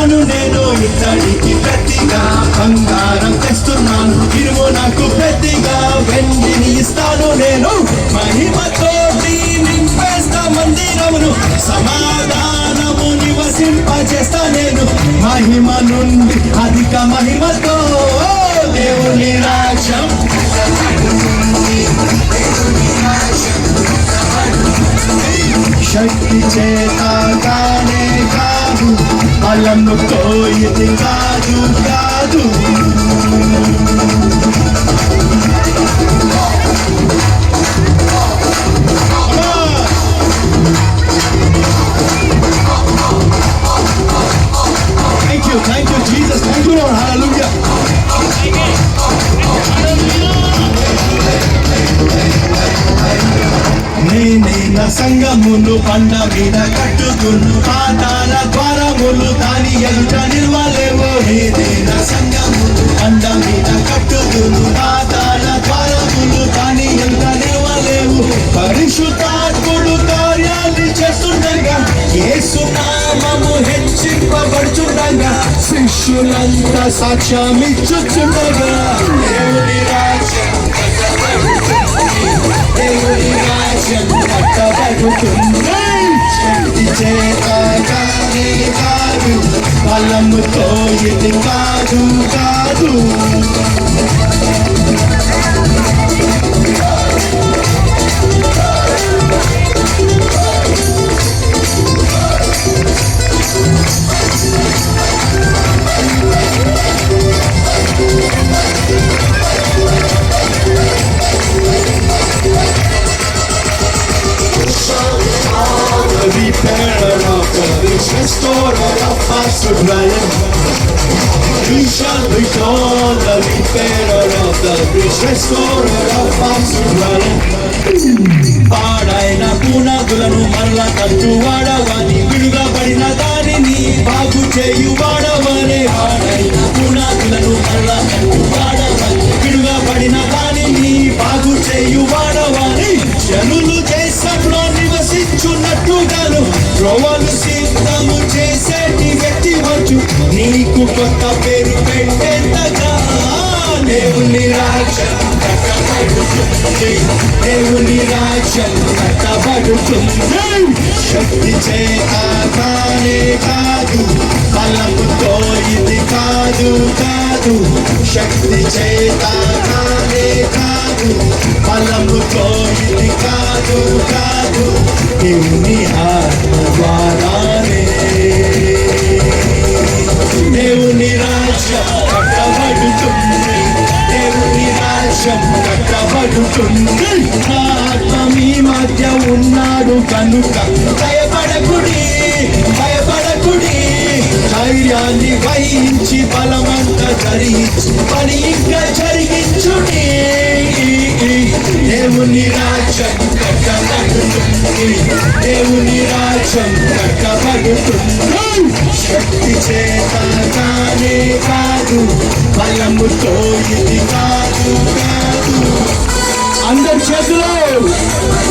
ఇస్తాను నేను ఇతడికి ప్రతిగా, బంగారం తెస్తున్నాను ఇరుము నాకు ప్రతిగా, వెండిని ఇస్తాను నేను మహిమతోటి నింపేస్తా మందిరమును, సమాధానము నివసింపజేస్తా నేను మహిమ నుండి అధిక మహిమతో. దేవుని రాజ్యం శక్తి చేత కానే కాదు, బలముతో ఇది కాదు కాదు. Thank you Jesus, thank you Lord, hallelujah. నేనే నా సంగమును పండ మీద కట్టుకును, పాతాల ద్వారములు దాని ఎదుట నిల్వలేవు. నేనే నా సంగమును పండ మీద కట్టుకును, పాతాల ద్వారములు దాని ఎదుట నిల్వలేవు. పరిశుద్ధాత్ముడు కార్యాలు చేస్తుండగా, యేసు నామము హెచ్చింపబడుచుండగా, శిష్యులంతా సాక్ష్యమిచ్చుచుండగా, దేవుని రాజ్యం దేవుని రాజ్యం కట్టబడుతుంది. శక్తి చేత కానే కాదు, బలముతో ఇది కాదు కాదు. Restorer of our sobriety, we shall be called the repairer of the bridge, restorer of our sobriety. పాడైన పునాదులను మరల కట్టువాడవని, విడుగబడిన దానిని బాగు చేయువాడవని. పాడైన పునాదులను మరల కట్టువాడవని, విడుగబడిన దానిని బాగు చేయువాడవని. జనులు దేశంలో నివసించున్నట్టుగాను త్రోవలు సిద్ధము చేసేటి వ్యక్తి వచ్చు, నీకు కొత్త పేరు పెట్టేంతగా. దేవుని రాజ్యం కట్టబడుతుంది, దేవుని రాజ్యం కట్టబడుతుంది. శక్తి చేత కానే కాదు, బలముతో ఇది కాదు కాదు. శక్తి చేత కానే కాదు, బలముతో ఇది కాదు కాదు. దేవుని ఆత్మ ద్వారానే దేవుని రాజ్యం కట్టబడుతుంది, దేవుని రాజ్యం కట్టబడుతుంది. ఆత్మ మీ మధ్య ఉన్నాడు కనుక భయపడకుడి భయపడకుడి. ధైర్యాన్ని వహించి బలమంతా ధరించి పని ఇంకా జరిగించుడి. దేవుని రాజ్యం కట్టబడుతుంది, దేవుని రాజ్యం కట్టబడుతుంది. శక్తి చేత కానే కాదు, బలముతో ఇది కాదు కాదు. అందరి చేతులు